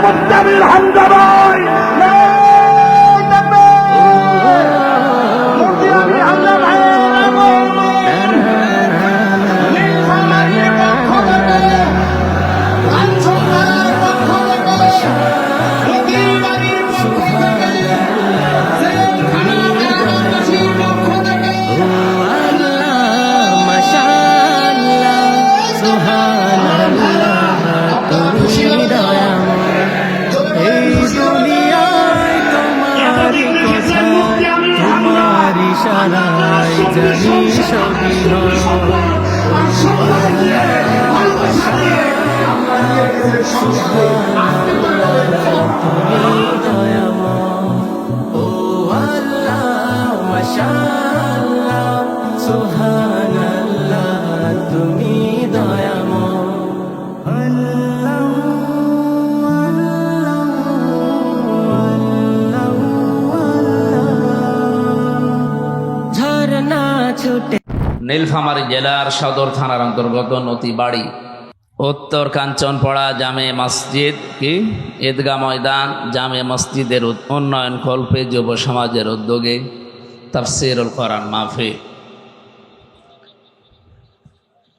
মুত্তাবিল হামজা ভাই নীলফামারী জেলার সদর থানার অন্তর্গত নতিবাড়ি উত্তর কাঞ্চনপাড়া জামে মসজিদ কি ঈদগাহ ময়দান জামে মসজিদের উন্নয়ন কল্পে যুব সমাজের উদ্যোগে তাফসীরুল কোরআন মাহফিল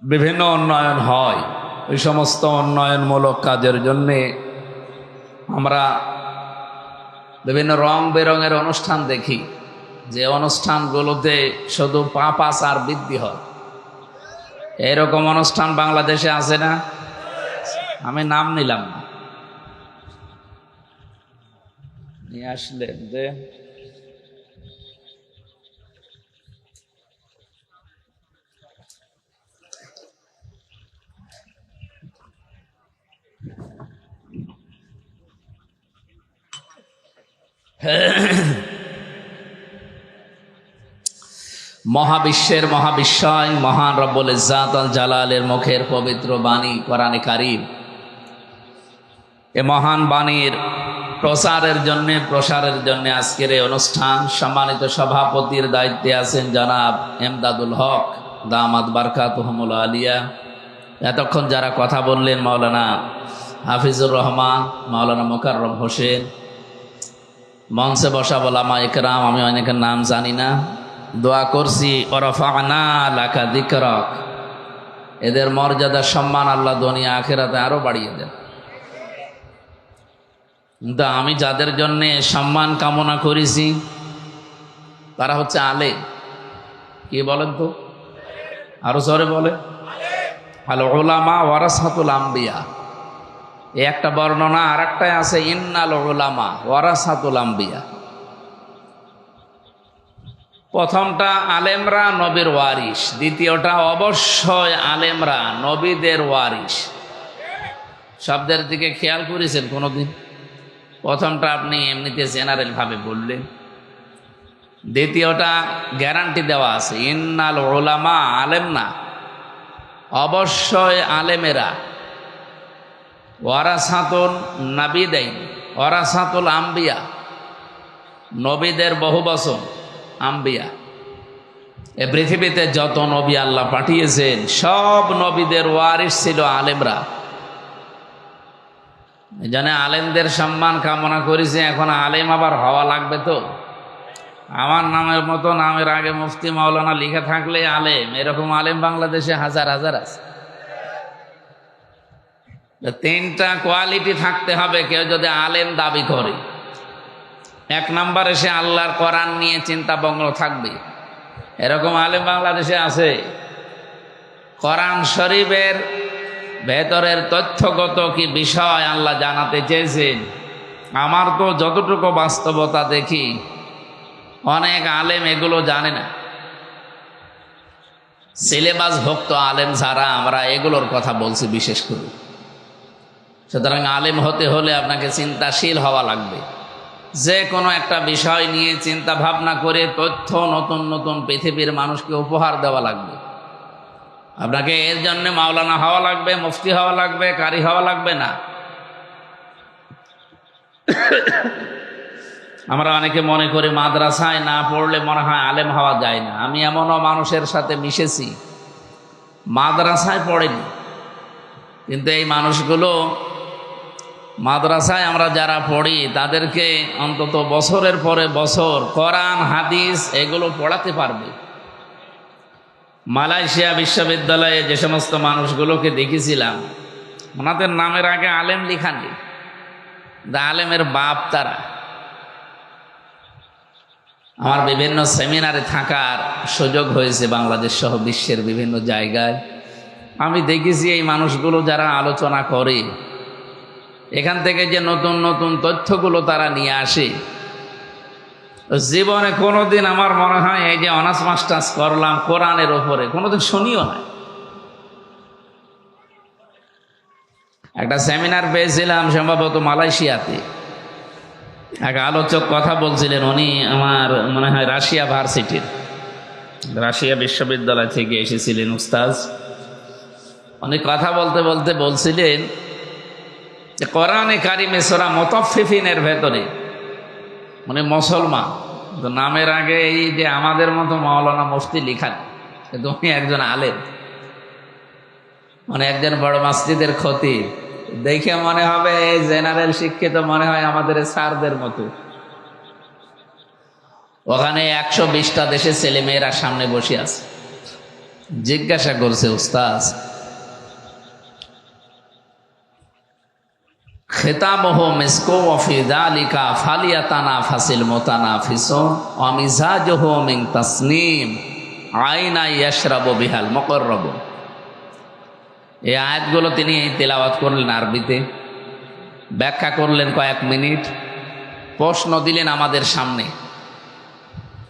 বিভিন্ন উন্নয়ন হয়। এই সমস্ত উন্নয়নমূলক কাজের জন্যে আমরা বিভিন্ন রং বেরঙের অনুষ্ঠান দেখি, যে অনুষ্ঠানগুলোতে শুধু পাপ আর বৃদ্ধি হয়। এরকম অনুষ্ঠান বাংলাদেশে আছে না? আমি নাম নিলাম না, নিয়ে আসলেন যে মহাবিশ্বের মহাবিশ্বয় মহান রব্বুল ইজ্জাত আল জালালের মুখের পবিত্র বাণী কোরআনে কারীম, এ মহান বাণীর প্রসারের জন্য আজকের এই অনুষ্ঠান সম্মানিত সভাপতির দায়িত্বে আছেন জনাব এমদাদুল হক দামাত বারকাতুহুমুল আলিয়া। এতক্ষণ যারা কথা বললেন মাওলানা হাফিজুর রহমান, মাওলানা মোকাররম হোসেন, মঞ্চে বসা ওলামা ইকরাম, আমি অনেকের নাম জানি না, দোয়া করছি ওয়ারাফা'না লাকা যিকরাক, এদের মর্যাদা সম্মান আল্লাহ দুনিয়া আখিরাতে আরো বাড়িয়ে দেন। কিন্তু আমি যাদের জন্যে সম্মান কামনা করেছি তারা হচ্ছে আলেম। কি বলেন তো, আরো জোরে বলে, আল উলামা ওয়ারাসাতুল আম্বিয়া। এই একটা বর্ণনা, আর একটাই আছে ইন্নাল উলামা ওয়ারাসাতুল আম্বিয়া। প্রথমটা আলেমরা নবীর ওয়ারিস, দ্বিতীয়টা অবশ্যই আলেমরা নবীদের ওয়ারিস। শব্দের দিকে খেয়াল করেছেন কোনোদিন? প্রথমটা আপনি এমনিতে জেনারেল ভাবে বললেন, দ্বিতীয়টা গ্যারান্টি দেওয়া আছে ইন্নাল উলামা, আলেম না, অবশ্যই আলেমেরা, ওয়ারাসাতুল নাবিদাইন ওয়ারাসাতুল আম্বিয়া, নবীদের বহু বচন আম্বিয়া। এ পৃথিবীতে যত নবী আল্লাহ পাঠিয়েছেন সব নবীদের ওয়ারিস ছিল আলেমরা। জানে আলেমদের সম্মান কামনা করেছে। এখন আলেম আবার হওয়া লাগবে তো। আমার নামের মতো নামের আগে মুফতি মাওলানা লিখে থাকলে আলেম, এরকম আলেম বাংলাদেশে হাজার হাজার আছে। তিনটা কোয়ালিটি থাকতে হবে কেউ যদি আলেম দাবি করে। এক নম্বরে সে আল্লাহর কোরআন নিয়ে চিন্তা বঙ্গ থাকবে, এরকম আলেম বাংলাদেশে আছে। কোরআন শরীফের ভেতরের তথ্যগত কি বিষয় আল্লাহ জানাতে চেয়েছেন, আমার তো যতটুকু বাস্তবতা দেখি অনেক আলেম এগুলো জানে না। সিলেবাস ভুক্ত আলেম যারা, আমরা এগুলোর কথা বলছি বিশেষ করে। সুতরাং আলেম হতে হলে আপনাকে চিন্তাশীল হওয়া লাগবে। যে কোনো একটা বিষয় নিয়ে চিন্তা ভাবনা করে তথ্য নতুন নতুন পৃথিবীর মানুষকে উপহার দেওয়া লাগবে। আপনাকে এর জন্য মাওলানা হওয়া লাগবে, মুফতি হওয়া লাগবে, কারি হওয়া লাগবে না। আমরা অনেকে মনে করি মাদ্রাসায় না পড়লে মনে হয় আলেম হওয়া যায় না। আমি এমনও মানুষের সাথে মিশেছি মাদ্রাসায় পড়েনি, কিন্তু এই মানুষগুলো মাদ্রাসায় আমরা যারা পড়ি তাদেরকে অন্তত বছরের পরে বছর কোরআন হাদিস এগুলো পড়াতে পারবে। মালয়েশিয়া বিশ্ববিদ্যালয়ে যে সমস্ত মানুষগুলোকে দেখেছিলাম, ওনাদের নামের আগে আলেম লেখা নেই, আলেমের বাপ তারা। আমার বিভিন্ন সেমিনারে থাকার সুযোগ হয়েছে বাংলাদেশ সহ বিশ্বের বিভিন্ন জায়গায়। আমি দেখেছি এই মানুষগুলো যারা আলোচনা করে, এখান থেকে যে নতুন নতুন তথ্যগুলো তারা নিয়ে আসে, জীবনে কোনোদিন আমার মনে হয় এই যে অনার্স মাস্টার্স করলাম কোরআনের ওপরে কোনোদিন শুনিও না। একটা সেমিনার পেয়েছিলাম সম্ভবত মালয়েশিয়াতে, এক আলোচক কথা বলছিলেন, উনি আমার মনে হয় রাশিয়া ভার্সিটির, রাশিয়া বিশ্ববিদ্যালয় থেকে এসেছিলেন উস্তাজ। উনি কথা বলতে বলতে বলছিলেন যে কোরআনে কারিমে সূরা মুতাফফিফিনের ভেতরে, মানে মুসলমান তো নামের আগে এই যে আমাদের মতো মাওলানা মুফতি লিখান, কিন্তু উনি একজন আলেম, মানে একজন বড় মসজিদের খতিব। দেখে মনে হবে এই জেনারেল শিক্ষিত মনে হয় আমাদের স্যারদের মতো। ওখানে 120টা দেশের ছেলে মেয়েরা সামনে বসে আছে। জিজ্ঞাসা করছে, উস্তাজ খিতামুহু মিসকু ওয়া ফি যালিকা ফালিয়াতানাফাসিল মুতানাফিসুন ওয়া মিজাজুহু মিন তাসনিম আইনা ইয়াশরাবু বিহাল মুকাররাবুন। এই আয়াতগুলো তিনি তেলাওয়াত করলেন আরবিতে, ব্যাখ্যা করলেন কয়েক মিনিট, প্রশ্ন দিলেন আমাদের সামনে।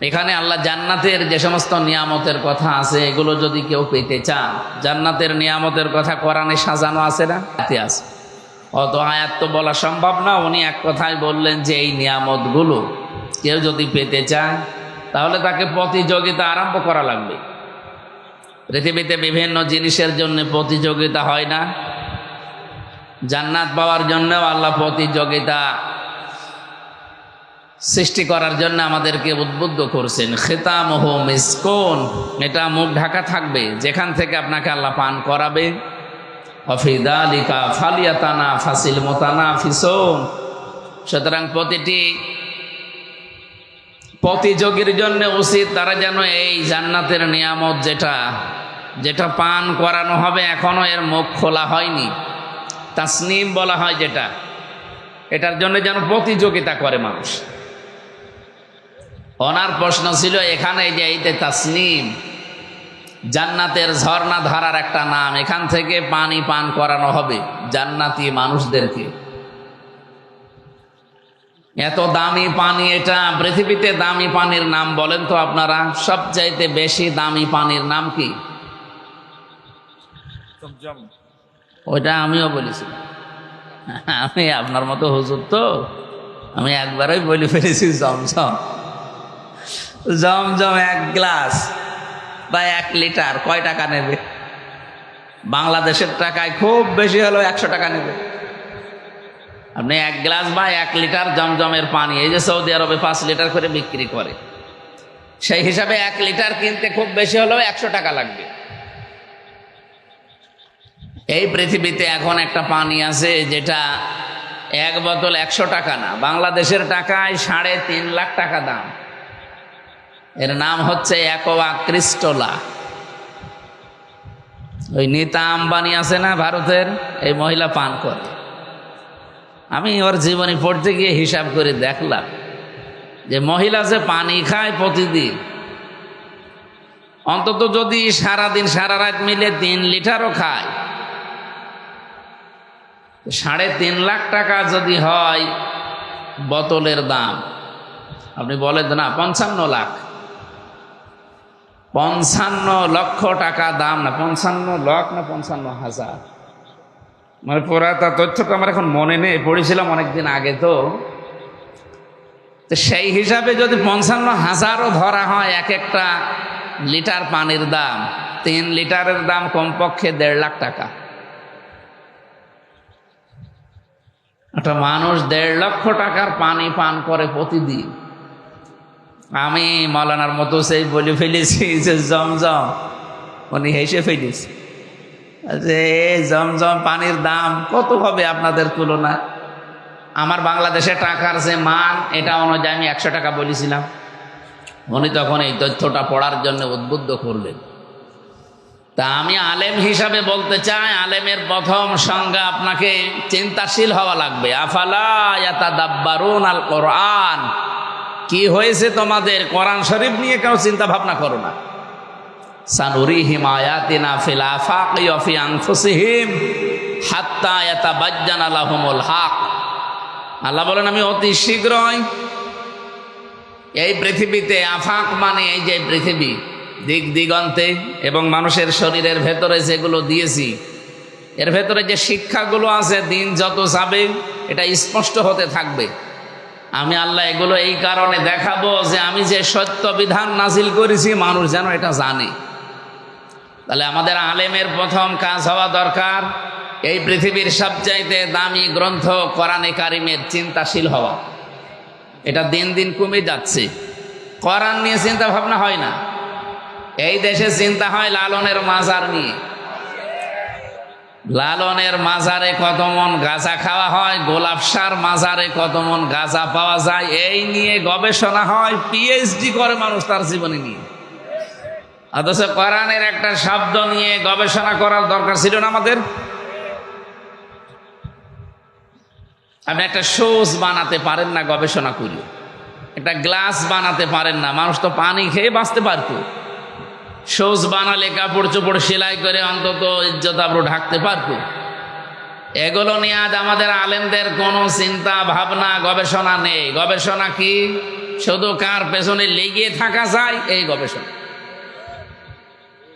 এখানে আল্লাহ জান্নাতের যে সমস্ত নিয়ামতের কথা আছে এগুলো যদি কেউ পেতে চান, জান্নাতের নিয়ামতের কথা কোরআনে সাজানো আছে না? আছে। অত আয়াত তো বলা সম্ভব না। উনি এক কথায় বললেন যে এই নিয়ামতগুলো কেউ যদি পেতে চায় তাহলে তাকে প্রতিযোগিতা আরম্ভ করা লাগবে। পৃথিবীতে বিভিন্ন জিনিসের জন্য প্রতিযোগিতা হয় না? জান্নাত পাওয়ার জন্যও আল্লাহ প্রতিযোগিতা সৃষ্টি করার জন্য আমাদেরকে উদ্বুদ্ধ করছেন। খিতামুহু মিসকুন, এটা মুখ ঢাকা থাকবে, যেখান থেকে আপনাকে আল্লাহ পান করাবে। ওয়া ফি যালিকা ফালিয়াতানাফাসিল মুতানাফিসুন, সুতরাং প্রতিটি প্রতিযোগীর জন্য উচিত তারা যেন এই জান্নাতের নিয়ামত যেটা পান করানো হবে, এখনো এর মুখ খোলা হয়নি, তাসনিম বলা হয় যেটা, এটার জন্য যেন প্রতিযোগিতা করে মানুষ। ওনার প্রশ্ন ছিল এখানে যে এইতে তাসনিম জান্নাতের ঝর্ণা ধারার একটা নাম, এখান থেকে পানি পান করানো হবে জান্নাতি মানুষদেরকে। এত দামি পানি, এটা পৃথিবীতে দামি পানির নাম বলেন তো আপনারা? সবচাইতে বেশি দামি পানির নাম কি? ওইটা আমিও বলেছি। আমি আপনার মতো হুজুর তো, আমি একবারই বলে ফেলেছি জমজম। জমজম 1 গ্লাস বা 1 লিটার কয় টাকা নেবে? বাংলাদেশের টাকায় খুব বেশি হলো 100 টাকা নেবে। আপনি 1 গ্লাস বা 1 লিটার জমজমের পানি, এই যে সৌদি আরবে 5 লিটার করে বিক্রি করে, সেই হিসাবে 1 লিটার কিনতে খুব বেশি হলেও 100 টাকা লাগবে। এই পৃথিবীতে এখন একটা পানি আছে যেটা 1 বোতল 100 টাকা না, বাংলাদেশের টাকায় 3.5 লাখ টাকা দাম। এর নাম হচ্ছে অ্যাকোয়া ক্রিস্টোলা। ওই নীতা আম্বানি আছে না ভারতের, এই মহিলা পান করে। আমি ওর জীবনী পড়তে গিয়ে হিসাব করে দেখলাম যে মহিলা যে পানি খায় প্রতিদিন, অন্তত যদি সারাদিন সারা রাত মিলে 3 লিটারও খায়, 3.5 লাখ টাকা যদি হয় বোতলের দাম, আপনি বলেন না 55 লাখ, 55 লক্ষ টাকা দাম, না 55 লাখ না 55,000, মানে পুরাটা তথ্যটা আমার এখন মনে নেই, পড়েছিলাম অনেকদিন আগে। তো সেই হিসাবে যদি 55,000ও ধরা হয় এক একটা লিটার পানির দাম, 3 লিটারের দাম কমপক্ষে 1.5 লাখ টাকা। একটা মানুষ 1.5 লক্ষ টাকার পানি পান করে প্রতিদিন। আমি মৌলানার মতো সেই বলে ফেলেছি যে জমজম, উনি হেসে ফেলেছি যে জমজম পানির দাম কত হবে আপনাদের তুলনায়? আমার বাংলাদেশে টাকার যে মান এটা অনুযায়ী আমি 100 টাকা বলেছিলাম। উনি তখন এই তথ্যটা পড়ার জন্য উদ্বুদ্ধ করলেন। তা আমি আলেম হিসাবে বলতে চাই, আলেমের প্রথম সংজ্ঞা আপনাকে চিন্তাশীল হওয়া লাগবে। আফালা ইয়াতাদাব্বারুন আল কোরআন, কি হয়েছে তোমাদের? কোরআন শরীফ নিয়ে কেউ চিন্তা ভাবনা করো না। সানুরিহিম আয়াতিনা ফিল আফাকি ওয়া ফি আনফুসিহিম হাত্তা ইয়াতাবাজ্জানা লাহুমুল হক। আল্লাহ বলেন আমি অতি শীঘ্রই এই পৃথিবীতে, আফাক মানে এই যে পৃথিবী, দিক দিগন্তে এবং মানুষের শরীরের ভেতরে যেগুলো দিয়েছি, এর ভেতরে যে শিক্ষাগুলো আছে, দিন যত যাবে এটা স্পষ্ট হতে থাকবে। আমি আল্লাহ এগুলো এই কারণে দেখাবো যে আমি যে সত্য বিধান নাজিল করেছি মানুষ যেন এটা জানে। তাহলে আমাদের আলেমের প্রথম কাজ হওয়া দরকার এই পৃথিবীর সবচাইতে দামি গ্রন্থ কোরআনে কারিমের চিন্তাশীল হওয়া। এটা দিন দিন কমে যাচ্ছে। কোরআন নিয়ে চিন্তা ভাবনা হয় না। এই দেশে চিন্তা হয় লালনের মাজার নিয়ে। লালনের মাজারে কত মন গাঁজা খাওয়া হয়, গোলাপসার মাজারে কত মন গাঁজা পাওয়া যায়, এই নিয়ে গবেষণা হয়। পিএইচডি করে মানুষ তার জীবনে নিয়ে। অথচ কোরআনের একটা শব্দ নিয়ে গবেষণা করার দরকার ছিল না আমাদের? আপনি একটা শোজ বানাতে পারেন না গবেষণা করি, একটা গ্লাস বানাতে পারেন না, মানুষ তো পানি খেয়ে বাঁচতে পারত। শোজ বানালে কাপড় চোপড় সেলাই করে অন্তত ইজ্জত আবরু ঢাকতে পারত। এগুলো নিয়ে আজ আমাদের আলেমদের কোনো চিন্তা ভাবনা গবেষণা নেই। গবেষণা কি? শুধু কার পেছনে লেগে থাকা যায় এই গবেষণা।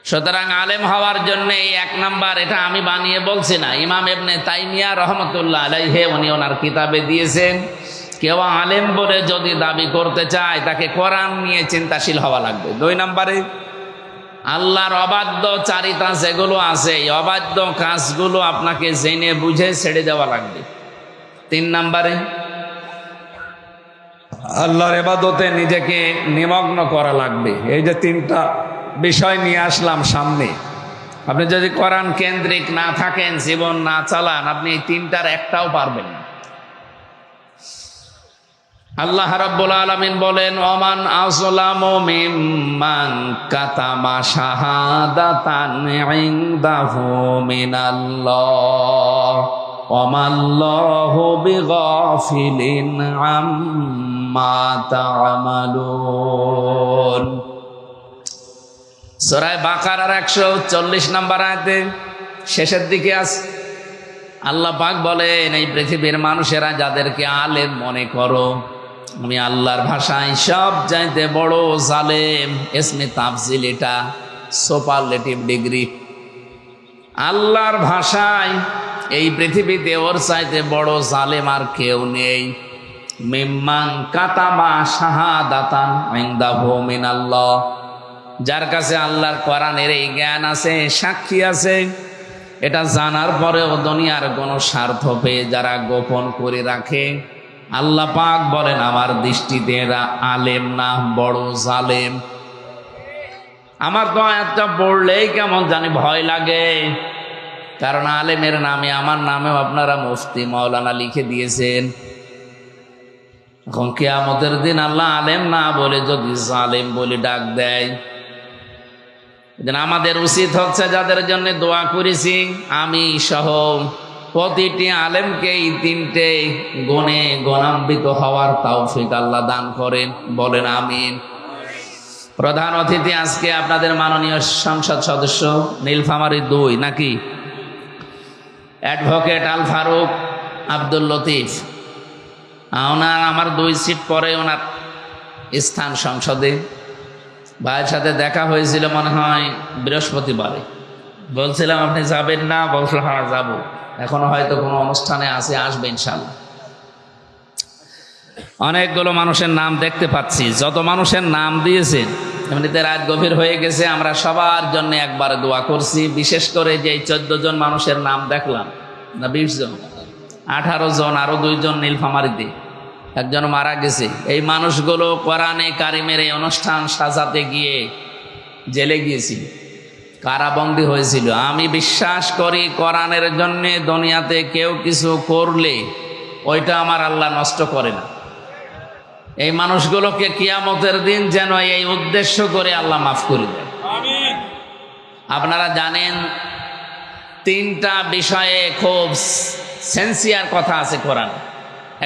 সুতরাং আলেম হওয়ার জন্য এই 1 নাম্বার, এটা আমি বানিয়ে বলছি না, ইমাম ইবনে তাইমিয়া রহমতুল্লাহ আলাইহি উনি ওনার কিতাবে দিয়েছেন। কেউ আলেম বলে যদি দাবি করতে চায় তাকে কোরআন নিয়ে চিন্তাশীল হওয়া লাগবে। 2 নম্বরে আল্লাহর অবাধ্য চারিতা যেগুলো আছে, এই অবাধ্য কাজগুলো আপনাকে জেনে বুঝে ছেড়ে দেওয়া লাগবে। 3 নম্বরে আল্লাহর ইবাদতে নিজেকে নিমগ্ন করা লাগবে। এই যে 3টা বিষয় নিয়ে আসলাম সামনে, আপনি যদি কোরআন কেন্দ্রিক না থাকেন, জীবন না চালান, আপনি এই 3টার একটাও পারবেন না। আল্লাহ রাব্বুল আলামিন বলেন ওমান আযলামু মিম্মান কাতামা শাহাদাতান ইনদাহু মিনাল্লাহ ওয়ামাল্লাহু বিগাফিলিন আম্মা তা'মালুন। সূরা বাকারার 140 নম্বর আয়াতে শেষের দিকে আছে আল্লাহ পাক বলেন এই পৃথিবীর মানুষেরা যাদেরকে আলেম মনে করো, আমি আল্লাহর ভাষায় সব চাইতে বড় জালেম। ইসমে তাফজিল, এটা সুপারলেটিভ ডিগ্রি। আল্লাহর ভাষায় এই পৃথিবীতে ওর চাইতে বড় জালেম আর কেউ নেই। মিম্মান কাতাবা শাহাদাতান ইনদাহু মিনাল্লাহ, যার কাছে আল্লাহর কোরআনের এই জ্ঞান আছে, সাক্ষী আছে, এটা জানার পরেও দুনিয়ার কোনো স্বার্থ পেয়ে যারা গোপন করে রাখে, আল্লাহ পাক বলেন আমার দৃষ্টিতে এরা আলেম না, বড় জালেম। আমার তো আয়াতটা পড়লেই কেমন জানি ভয় লাগে, কারণ আলেমের নামে, আমার নামেও আপনারা মুফতি মাওলানা লিখে দিয়েছেন। এখন কিয়ামতের দিন আল্লাহ আলেম না বলে যদি জালেম বলে ডাক দেয়, আমাদের উচিত হচ্ছে যাদের জন্য দোয়া করেছি আমি সহ প্রতিটি আলেমকে এই 3টে গুণে গুণান্বিত হওয়ার তৌফিক আল্লাহ দান করেন, বলেন আমিন। প্রধান অতিথি আজকে আপনাদের মাননীয় সংসদ সদস্য নীলফামারী 2 নাকি অ্যাডভোকেট আল ফারুক আব্দুল লতিফ। ওনার আমার 2 সিট পরে ওনার স্থান সংসদে। ভাইয়ের সাথে দেখা হয়েছিল মনে হয় বৃহস্পতিবারে। বলছিলাম আপনি যাবেন না? বলছিল হ্যাঁ যাবো, এখনো হয়তো কোনো অনুষ্ঠানে আছে, আসবে ইনশাল্লাহ। অনেকগুলো মানুষের নাম দেখতে পাচ্ছি, যত মানুষের নাম দিয়েছেন। এমনিতে রাত গভীর হয়ে গেছে, আমরা সবার জন্য একবার দোয়া করছি। বিশেষ করে যে 14 জন মানুষের নাম দেখলাম, না 20 জন, 18 জন, আরো 2 জন নীলফামারীতে একজন মারা গেছে। এই মানুষগুলো কোরআনে কারিমের এই অনুষ্ঠান সাজাতে গিয়ে জেলে গিয়েছিল, কারাবন্দী হয়েছিল। আমি বিশ্বাস করি কোরআনের জন্য দুনিয়াতে কেউ কিছু করলে ওইটা আমার আল্লাহ নষ্ট করে না। এই মানুষগুলোকে কিয়ামতের দিন যেন এই উদ্দেশ্য করে আল্লাহ মাফ করে দেয়। আপনারা জানেন 3টা বিষয়ে খুব সেন্সিয়ার কথা আছে কোরআন।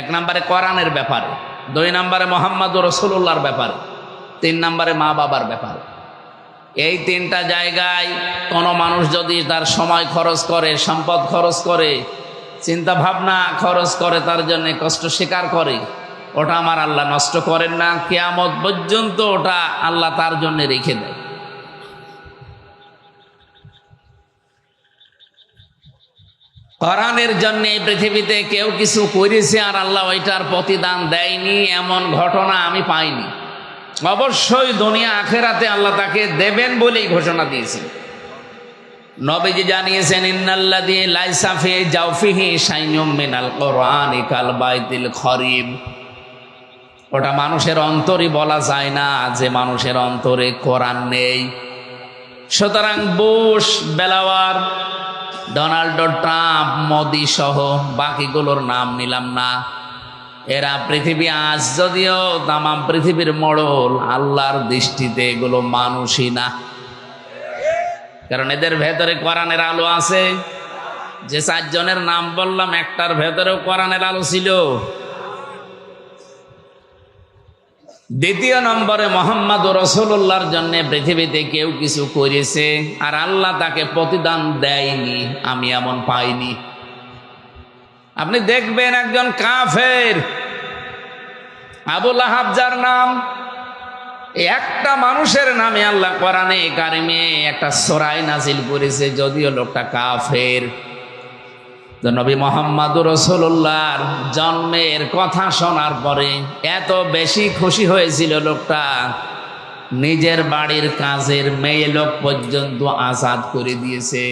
1 নম্বরে কোরআনের ব্যাপারে, 2 নম্বরে মুহাম্মদুর রাসূলুল্লাহর ব্যাপারে, 3 নম্বরে মা বাবার ব্যাপারে। এই 3টা জায়গায় কোনো মানুষ যদি তার সময় খরচ করে, সম্পদ খরচ করে, চিন্তা ভাবনা খরচ করে, তার জন্য কষ্ট স্বীকার করে, ওটা আমার আল্লাহ নষ্ট করেন না। কিয়ামত পর্যন্ত ওটা আল্লাহ তার জন্য রেখে দেয়। কোরআনের জন্য এই পৃথিবীতে কেউ কিছু করেছে আর আল্লাহ ওইটার প্রতিদান দেয়নি, এমন ঘটনা আমি পাইনি। অবশ্যই দুনিয়া আখেরাতে আল্লাহ তাকে দেবেন বলেই ঘোষণা দিয়েছেন। নবীজি জানিয়েছেন, ইন্নাল্লাযী লাইসা ফি জাওফিহি শাইউম মিনাল কোরআনি কাল বাইতিল খরিব। ওটা মানুষের অন্তরই বলা যায় না যে মানুষের অন্তরে কোরআন নেই। সুতরাং বুশ, বেলাওয়ার, ডোনাল্ড ট্রাম্প, মোদি সহ বাকিগুলোর নাম নিলাম না, এরা পৃথিবী আজ যদিও তাম পৃথিবীর মোড়ল, আল্লাহর দৃষ্টিতে এগুলো মানুষই না। কারণ এদের ভেতরে কোরআনের আলো আছে। যে 4 জনের নাম বললাম, একটার ভেতরেও কোরআনের আলো ছিল। দ্বিতীয় নম্বরে মুহাম্মদুর রাসূলুল্লাহর জন্য পৃথিবীতে কেউ কিছু করেছে আর আল্লাহ তাকে প্রতিদান দেয়নি, আমি এমন পাইনি। আপনি দেখবেন একজন কাফের, আবু লাহাব যার নাম, একটা মানুষের নামে আল্লাহ কোরআনে কারিমে একটা সূরা নাজিল করেছে, যদিও লোকটা কাফের। নবী মুহাম্মদুর রাসূলুল্লাহর জন্মের কথা শোনার পরে এত বেশি খুশি হয়েছিল লোকটা, নিজের বাড়ির কাজের মেয়ে লোক পর্যন্ত আজাদ করে দিয়েছে।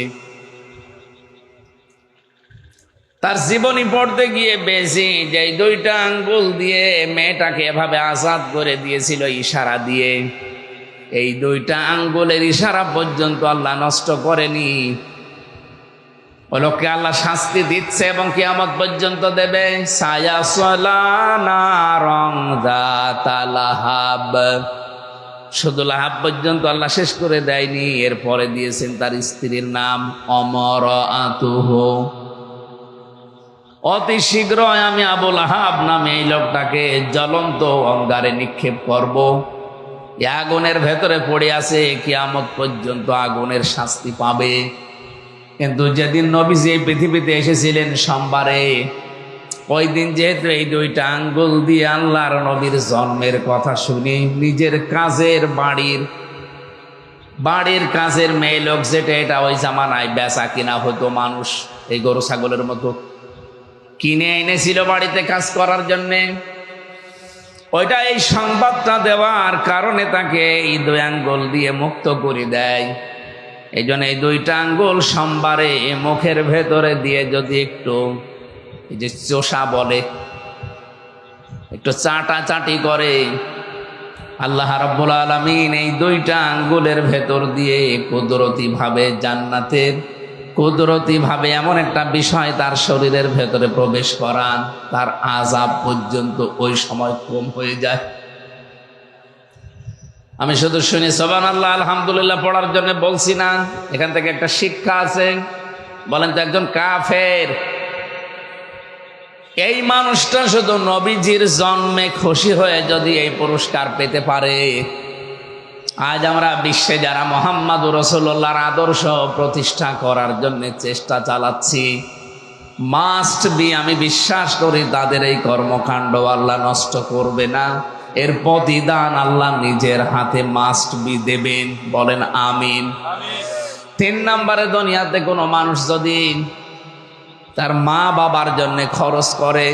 তার জীবনী পড়তে গিয়ে বেশি যে 2টা আঙ্গুল দিয়ে মেয়েটাকে এভাবে আজাদ করে দিয়েছিল ইশারা দিয়ে, এই 2টা আঙ্গুলের ইশারা পর্যন্ত আল্লাহ নষ্ট করেনি। ওই লোককে আল্লাহ শাস্তি দিচ্ছে এবং কিয়ামত পর্যন্ত দেবে। সায়াসলা নারং যাতা লাহাব, শুধু লাহাব পর্যন্ত আল্লাহ শেষ করে দেয়নি, এরপরে দিয়েছেন তার স্ত্রীর নাম অমরাতুহু। অতি শীঘ্রই আমি আবু লাহাব নামে এই লোকটাকে জ্বলন্ত অঙ্গারে নিক্ষেপ করব। আগুনের ভেতরে পড়ে আছে, কিয়ামত পর্যন্ত আগুনের শাস্তি পাবে। কিন্তু যেদিন নবীজি এই পৃথিবীতে এসেছিলেন সোমবারে, ওই দিন যেহেতু এই 2টা আঙ্গুল দিয়ে আল্লাহর নবীর জন্মের কথা শুনি, নিজের কাজের বাড়ির কাজের মেয়ে লোক, যেটা এটা ওই জামানায় বেচা কিনা হতো, মানুষ এই গরু ছাগলের মতো কিনে এনেছিল বাড়িতে কাজ করার জন্যে, ওইটা এই সংবাদটা দেওয়ার কারণে তাকে এই 2 আঙ্গুল দিয়ে মুক্ত করে দেয়। এই জন্য এই 2টা আঙ্গুল সোমবারে মুখের ভেতরে দিয়ে যদি একটু, এই যে চোষা বলে, একটু চাটাচাটি করে, আল্লাহ রাব্বুল আলামিন এই 2টা আঙ্গুলের ভেতর দিয়ে কুদরতি ভাবে জান্নাতের কুদরতি ভাবে এমন একটা বিষয় তার শরীরের ভেতরে প্রবেশ করান, তার আযাব পর্যন্ত ওই সময় কম হয়ে যায়। আমি শুধু শুনি সুবহানাল্লাহ আলহামদুলিল্লাহ পড়ার জন্য বলছি না, এখান থেকে একটা শিক্ষা আছে। বলেন তো, একজন কাফের, এই মানুষটা শুধু নবীজির জন্মে খুশি হয়ে যদি এই পুরস্কার পেতে পারে, আজ আমরা বিশ্বে যারা মুহাম্মদুর রাসূলুল্লাহর আদর্শ প্রতিষ্ঠা করার জন্য চেষ্টা চালাচ্ছি, মাস্ট বি, আমি বিশ্বাস করি তাদের এই কর্মকাণ্ড আল্লাহ নষ্ট করবে না, এর প্রতিদান আল্লাহ নিজের হাতে মাস্ট বি দেবেন। বলেন আমিন। 3 নম্বরে, দুনিয়াতে কোনো মানুষ যদি তার মা বাবার জন্য খরচ করে,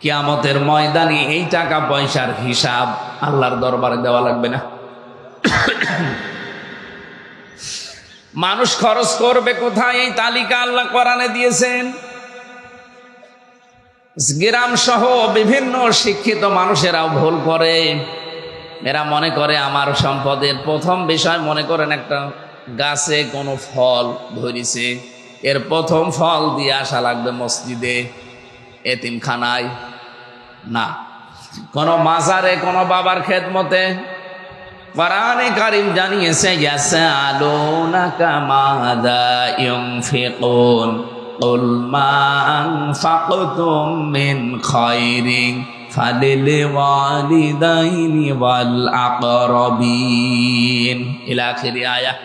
কিয়ামতের ময়দানে এই টাকা পয়সার হিসাব আল্লাহর দরবারে দেওয়া লাগবে না। মানুষ খরচ করবে কোথায়, এই তালিকা আল্লাহ কোরআনে দিয়েছেন। গ্রাম সহ বিভিন্ন শিক্ষিত মানুষেরাও ভুল করে। এরা মনে করে আমার সম্পদের প্রথম বিষয়, মনে করেন একটা গাছে কোনো ফল ধরেছে, এর প্রথম ফল দিয়ে আসা লাগবে মসজিদে। এতিমখানায় না, কোন মাজারে, কোন বাবার খেদমতে। কোরআনে কারীম জানিয়েছে ইয়াসআলুনাকা মাযা ইউনফিকুন কুল মা আনফাকতুম মিন খায়রিন ফালিল ওয়ালিদাইনি ওয়াল আকরাবিন ইলা আখিরি আয়াত।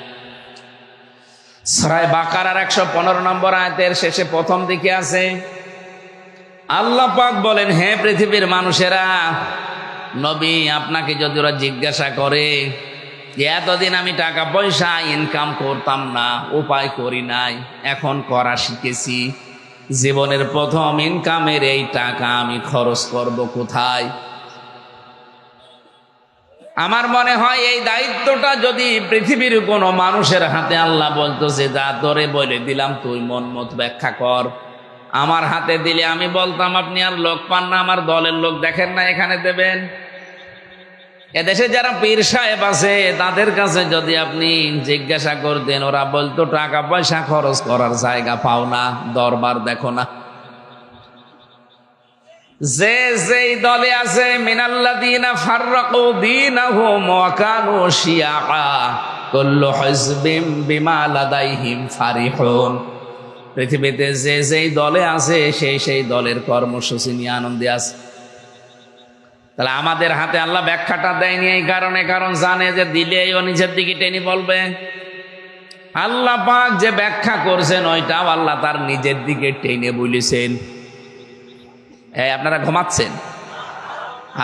সূরা বাকারার 115 নম্বর আয়াতের শেষে প্রথম দিকে আছে, আল্লাহ পাক বলেন, হে পৃথিবীর মানুষেরা, নবী আপনাকে যদি ওরা জিজ্ঞাসা করে যে এতদিন আমি টাকা পয়সা ইনকাম করতাম না, উপায় করি নাই, এখন করা শিখেছি, জীবনের প্রথম ইনকামের এই টাকা আমি খরচ করব কোথায়? আমার মনে হয় এই দায়িত্বটা যদি পৃথিবীর কোনো মানুষের হাতে আল্লাহ বলতো যে যা তোরে বলে দিলাম, তুই মন মত ব্যাখ্যা কর, আমার হাতে দিলে আমি বলতাম আপনি আর লোক পান না, আমার দলের লোক দেখেন না, এখানে দেবেন। এদেশে যারা পীর সাহেব আছে তাদের কাছে যদি আপনি জিজ্ঞাসা করতেন, ওরা বলতো টাকা পয়সা খরচ করার জায়গা পাও না, দরবার দেখো না। যে যেই দলে আছে, মিনাল্লাযীনা ফাররাকু দীনাহুম ওয়া কানু শিয়া কুল্লু হিজবিম বিমা লাদাইহিম ফারিহুন। পৃথিবীতে যে যেই দলে আছে সেই দলের কর্মসূচি নিয়ে আনন্দে আছে। তাহলে আমাদের হাতে আল্লাহ ব্যাখ্যাটা দেয়নি এই কারণে, কারণ জানে যে দিলে ও নিজের দিকে টেনে বলবে। আল্লাহ পাক যে ব্যাখ্যা করছেন ওইটাও আল্লাহ তার নিজের দিকে টেনে বলেছেন। আপনারা ঘুমাচ্ছেন?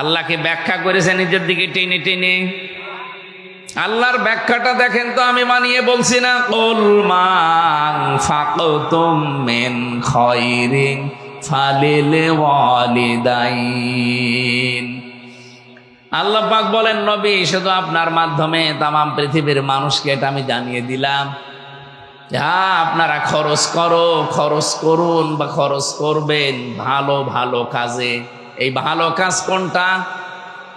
আল্লাহকে ব্যাখ্যা করেছে নিজের দিকে টেনে টেনে। আল্লাহর ব্যাখ্যাটা দেখেন তো, আমি বানিয়ে বলছি না। কুল মা আনফাকতুম মিন খায়রিন ফালিল ওয়ালিদাইন। আল্লাহ পাক বলেন, নবী শুধু আপনার মাধ্যমে তামাম পৃথিবীর মানুষকে এটা আমি জানিয়ে দিলাম, হ্যাঁ আপনারা খরচ করুন বা খরচ করবেন ভালো ভালো কাজে। এই ভালো কাজ কোনটা?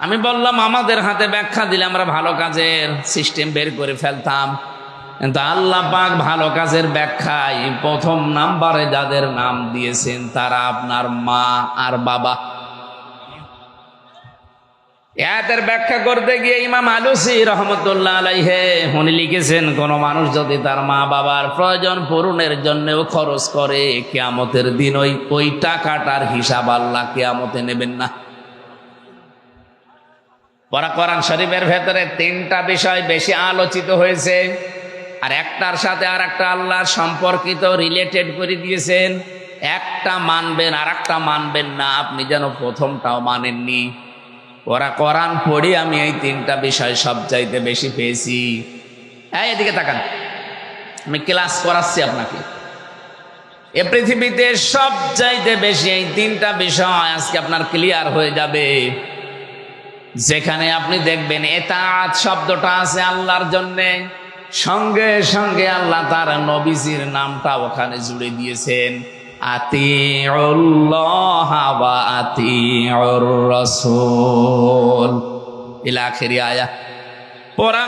আমি বললাম আমাদের হাতে ব্যাখ্যা দিলে আমরা ভালো কাজের সিস্টেম বের করে ফেলতাম, কিন্তু আল্লাহ পাক ভালো কাজের ব্যাখ্যায় প্রথম নাম্বারে যাদের নাম দিয়েছেন তারা আপনার মা আর বাবা। এর ব্যাখ্যা করতে গিয়ে ইমাম আলুসি রহমতুল্লাহ আলাইহি উনি লিখেছেন, কোন মানুষ যদি তার মা বাবার প্রয়োজন পূরণের জন্যও খরচ করে, কিয়ামতের দিন ওই টাকাটার হিসাব আল্লাহ কিয়ামতে নেবেন না। কোরআন শরীফের ভেতরে 3টা বিষয় বেশি আলোচিত হয়েছে, আর একটার সাথে আর একটা আল্লাহর সম্পর্কিত রিলেটেড করে দিয়েছেন। একটা মানবেন আর একটা মানবেন না, আপনি যেন প্রথমটাও মানেননি। কোরআন পড়ি আমি এই 3টা বিষয় সবচাইতে বেশি পেয়েছি। এদিকে তাকান, আমি ক্লাস করাচ্ছি আপনাকে। এ পৃথিবীতে সবচাইতে বেশি এই 3টা বিষয় আজকে আপনার ক্লিয়ার হয়ে যাবে। যেখানে আপনি দেখবেন এতাআত শব্দটা আছে আল্লাহর জন্যে, সঙ্গে সঙ্গে আল্লাহ তার নবীজির নামটা ওখানে জুড়ে দিয়েছেন, আতিউল্লাহ ওয়া আতিউর রাসূল ইলা আখিরি আয়াত।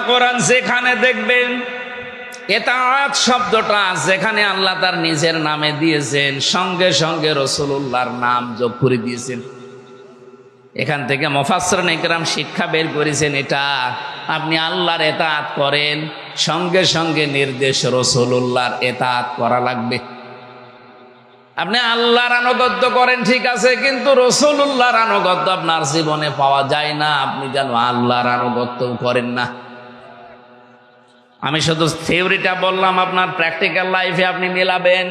কোরআন যেখানে দেখবেন এতাআত শব্দটা যেখানে আল্লাহ তার নিজের নামে দিয়েছেন, সঙ্গে সঙ্গে রাসূলুল্লাহর নাম যোগ করে দিয়েছেন। এখান থেকে মুফাসসিরিন ইকরাম শিক্ষা বের করেছেন, এটা আপনি আল্লাহর এতাআত করেন, সঙ্গে সঙ্গে নির্দেশ রাসূলুল্লাহর এতাআত করা লাগবে। আপনি আল্লাহর আনুগত্য করেন ঠিক আছে, কিন্তু রাসূলুল্লাহর আনুগত্য আপনার জীবনে পাওয়া যায় না, আপনি যেন আল্লাহর আনুগত্য করেন না। আমি শুধু থিওরিটা বললাম, আপনার প্র্যাকটিক্যাল লাইফে আপনি মেলাবেন।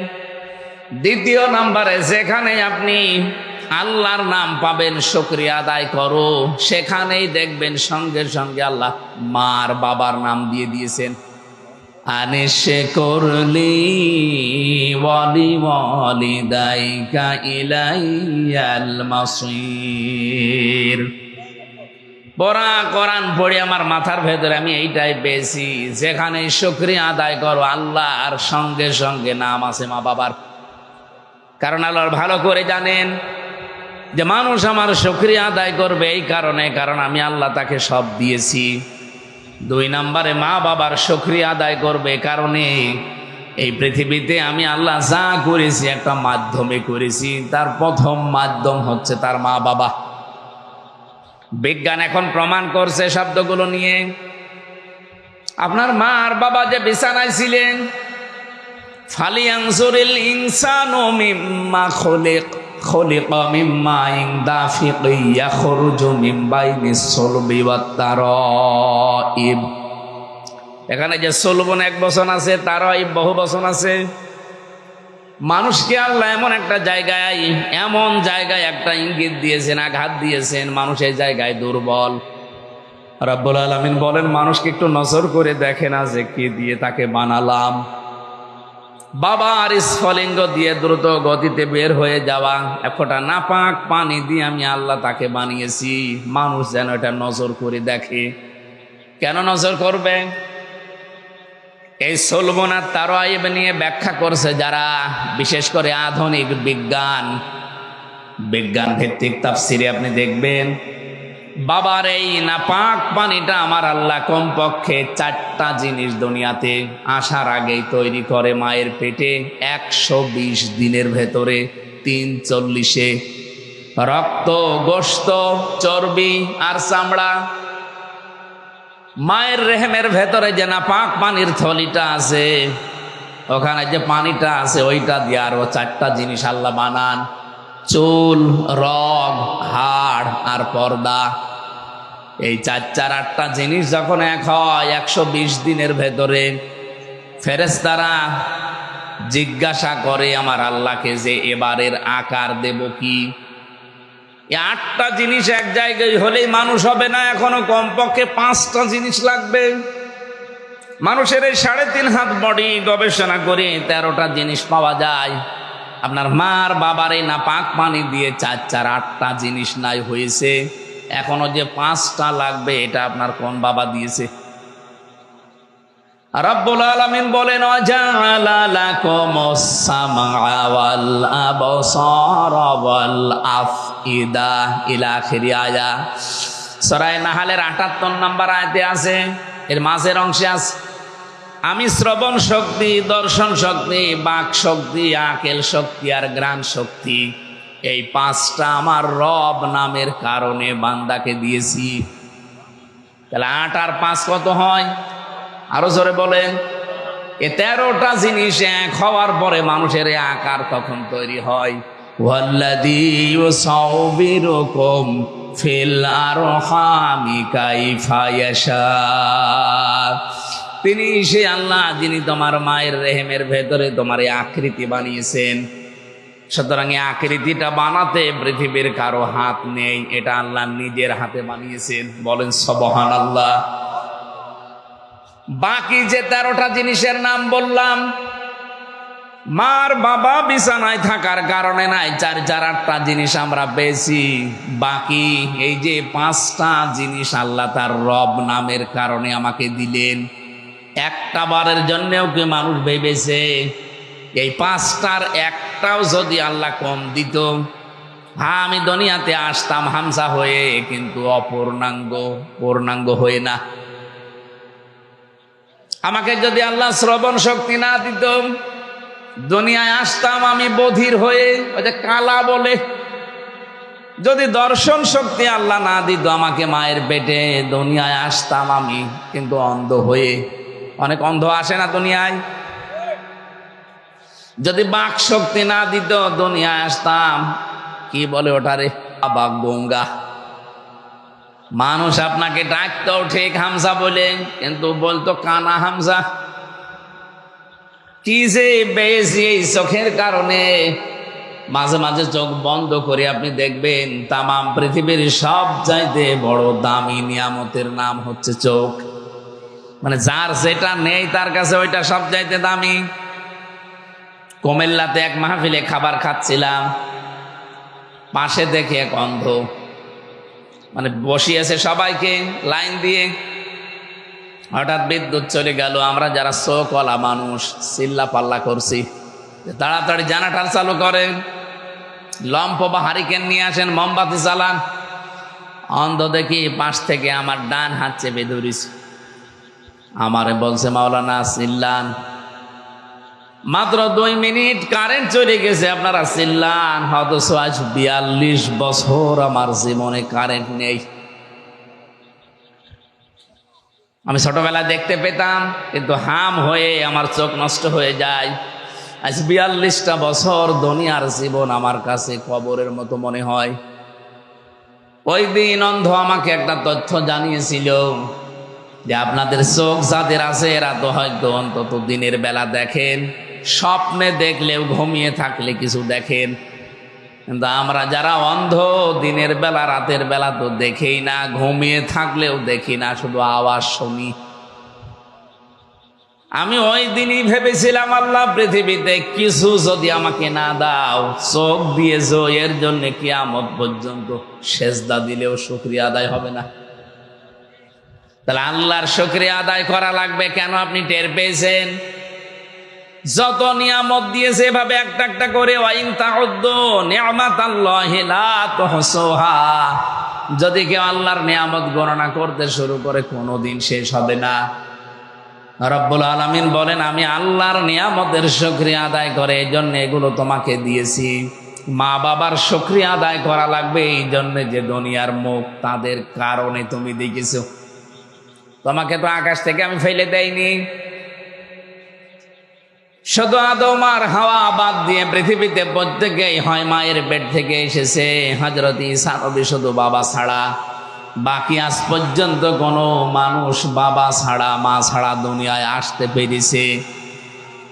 দ্বিতীয় নাম্বারে যেখানে আপনি আল্লাহর নাম পাবেন শুকরিয়া আদায় করো, সেখানেই দেখবেন সঙ্গে সঙ্গে আল্লাহ মার বাবার নাম দিয়ে দিয়েছেন। আনিশে করলি ওয়ালি ওয়ালিদাইকা ইলাইয়াল মাসির। কোরআন পড়ে আমার মাথার ভেতরে আমি এইটাই পেয়েছি, যেখানে শুকরিয়া আদায় করো আল্লাহ আর সঙ্গে সঙ্গে নাম আছে মা বাবার। কারণ আল্লাহ ভালো করে জানেন যে মানুষ আমার শুকরিয়া আদায় করবে এই কারণে, কারণ আমি আল্লাহ তাকে সব দিয়েছি। 2 নম্বরে মা বাবার শুকরিয়া আদায় করবে কারণে এই পৃথিবীতে আমি আল্লাহ যা করেছি একটা মাধ্যমে করেছি। তার প্রথম মাধ্যম হচ্ছে তার মা বাবা। বিজ্ঞান এখন প্রমাণ করছে শব্দগুলো নিয়ে। আপনার মা আর বাবা যে বিছানায় ছিলেন, ফালিয়ানজুরিল ইনসানু মিম্মা খুলিকা মিম্মা দাফিকি ইয়াখরুজু মিন বাইনিস সুলবি ওয়াত তারাইব। এখানে যে সুলবন এক বচন আছে, তারাইব বহু বচন আছে। মানুষকে আল্লাহ এমন জায়গায় একটা ইঙ্গিত দিয়েছেন, আঘাত দিয়েছেন, মানুষ এই জায়গায় দুর্বল। রব্বুল আলামিন বলেন, মানুষকে একটু নজর করে দেখে না যে কি দিয়ে তাকে বানালাম। বাবা আর স্ফলিঙ্গ দিয়ে দ্রুত গতিতে বের হয়ে যাওয়া এক ফোঁটা নাপাক পানি দিয়ে আমি আল্লাহ তাকে বানিয়েছি। মানুষ যেন এটা নজর করে দেখে। কেন নজর করবে? এই সুলবন আর তারাইব নিয়ে ব্যাখ্যা করছে যারা, বিশেষ করে আধুনিক বিজ্ঞান ভিত্তিক তাফসিরে আপনি দেখবেন, বাবার এই নাপাক পানিটা আমার আল্লাহ কমপক্ষে 4টা জিনিস দুনিয়াতে আসার আগেই তৈরি করে মায়ের পেটে। 120 দিনের ভেতরে 340-এ রক্ত, গোশত, চর্বি আর চামড়া। মায়ের রেহেমের ভেতরে যে নাপাক পানির থলিটা আছে, ওখানে যে পানিটা আছে ওইটা দিয়ে আরো 4টা জিনিস আল্লাহ বানান। চুল, রগ, হাড় আর পর্দা। এই 4-8টা জিনিস যখন এক হয় 120 দিনের ভেতরে, ফেরেশতারা জিজ্ঞাসা করে আমার আল্লাহকে যে এবারের আকার দেব কি? এই 8টা জিনিস এক জায়গায় হলেই মানুষ হবে না, এখনো কমপক্ষে 5টা জিনিস লাগবে। মানুষের এই 3.5 হাত বডি গবেষণা করে 13টা জিনিস পাওয়া যায়। আপনার মার বাবার এই নাপাক পানি দিয়ে 4-8টা জিনিস নাই হয়েছে, এখনো যে 5টা লাগবে এটা আপনার কোন বাবা দিয়েছে? রব্বুল আলামিন বলেন, ওয়াজাআলা লাকুমুস সামআ ওয়াল আবসারা ওয়াল আফইদা ইলা আখিরি আয়া। সূরা নাহলের 78 নম্বর আয়াতে আছে, এর মাঝের অংশে আছে, আমি শ্রবণ শক্তি, দর্শন শক্তি, বাক শক্তি, আকেল শক্তি আর ঘ্রাণ শক্তি, এই 5টা আমার রব নামের কারণে বান্দাকে দিয়েছি। তাহলে 8 আর 5 কত হয়? আরো জোরে বলেন। এ 13টা জিনিস এক হওয়ার পরে মানুষের আকার তখন তৈরি হয়। ওয়াল্লাযী ইউসাউবিরুকুম ফিল আরহামি কাইফা ইয়াশা। তিনি সে আল্লাহ যিনি তোমার মায়ের রেহেমের ভেতরে তোমার এই আকৃতি বানিয়েছেন। সুতরাং এই আকৃতিটা বানাতে পৃথিবীর কারো হাত নেই, এটা আল্লাহ নিজের হাতে বানিয়েছেন। বলেন সুবহানাল্লাহ। বাকি যে 13টা জিনিসের নাম বললাম, মার বাবা বিছানায় থাকার কারণে নাই, 4-8টা জিনিস আমরা পেয়েছি। বাকি এই যে 5টা জিনিস আল্লাহ তার রব নামের কারণে আমাকে দিলেন। একটা বারের জন্যেও কি মানুষ ভেবেছে এই 5টার একটাও যদি আল্লাহ কম দিত, হ্যাঁ আমি দুনিয়াতে আসতাম হামজা হয়ে, কিন্তু পূর্ণাঙ্গ হয়ে না। আমাকে যদি আল্লাহ শ্রবণ শক্তি না দিত, দুনিয়ায় আসতাম আমি বধির হয়ে, ওই যে কালা বলে। যদি দর্শন শক্তি আল্লাহ না দিত আমাকে মায়ের পেটে, দুনিয়ায় আসতাম আমি কিন্তু অন্ধ হয়ে। অনেক অন্ধ আসে না দুনিয়ায়? যদি বাক শক্তি না দিত দুনিয়ায় আসতাম কি বলে ওটারে, বাবা গঙ্গা। মানুষ আপনাকে ডাকতো ঠিক হামজা বলে, কিন্তু বলতো কানা হামজা। কি যে বেশি এই চোখের কারণে মাঝে মাঝে চোখ বন্ধ করে আপনি দেখবেন তামাম পৃথিবীর সব চাইতে বড় দামি নিয়ামতের নাম হচ্ছে চোখ। মানে যার যেটা নেই তার কাছে ওইটা সব চাইতে দামি। কুমিল্লাতে এক মাহফিলে খাবার খাচ্ছিলাম, পাশে দেখে এক অন্ধ, মানে বসিয়েছে সবাইকে লাইন দিয়ে। হঠাৎ বিদ্যুৎ চলে গেল। আমরা যারা চোখওয়ালা মানুষ চিল্লা পাল্লা করছি, তাড়াতাড়ি জানাটার চালু করেন, লম্প বা হারিকেন নিয়ে আসেন, মোমবাতি চালান। অন্ধ দেখি পাশ থেকে আমার ডান হাত চেপে ধরিস। আমারে বলছে, মাওলানা চিল্লান। মাত্র 2 মিনিট কারেন্ট চলে গেছে, আপনারা চিল্লান। অথচ আজ 42 বছর আমার জীবনে কারেন্ট নেই। আমি ছোটবেলায় দেখতে পেতাম, কিন্তু হাম হয়ে আমার চোখ নষ্ট হয়ে যায়। আজ 42টা বছর দুনিয়ার জীবন আমার কাছে কবরের মতো মনে হয়। ওই দিন অন্ধ আমাকে একটা তথ্য জানিয়েছিল যে আপনাদের চোখ যাদের আছে এরা তো হয়তো অন্তত দিনের বেলা দেখেন, স্বপ্নে দেখলেও ঘুমিয়ে থাকলে কিছু দেখেন, কিন্তু আমরা যারা অন্ধ দিনের বেলা রাতের বেলা তো দেখেই না, ঘুমিয়ে থাকলেও দেখি না, শুধু আওয়াজ শুনি। আমি ওই দিনই ভেবেছিলাম, আল্লাহ পৃথিবীতে কিছু যদি আমাকে না দাও, চোখ দিয়েছো, এর জন্য কিয়ামত পর্যন্ত সেজদা দিলেও শুকরিয়া আদায় হবে না। তাহলে আল্লাহর শুকরিয়া আদায় করা লাগবে কেন? আপনি টের পেয়েছেন যত নিয়ামত দিয়েছে এভাবে একটা একটা করে, ওয়াইন তাউদ্দু নি'মাতাল্লাহি লা তুহসুহা, যদি কেউ আল্লাহর নিয়ামত গণনা করতে শুরু করে কোনোদিন শেষ হবে না। রব্বুল আলামিন বলেন, আমি আল্লাহর নিয়ামতের শুকরিয়া আদায় করে এই জন্য এগুলো তোমাকে দিয়েছি। মা বাবার শুকরিয়া আদায় করা লাগবে এই জন্য যে দুনিয়ার মুখ তাদের কারণে তুমি দেখেছো। তোমাকে তো আকাশ থেকে আমি ফেলে দেইনি, শুধু আদম আর হাওয়া বাদ দিয়ে পৃথিবীতে প্রত্যেকেই হয় মায়ের পেট থেকে এসেছে। হযরত ঈসা নবী শুধু বাবা ছাড়া, বাকি আজ পর্যন্ত কোনো মানুষ বাবা ছাড়া মা ছাড়া দুনিয়ায় আসতে পেরেছে।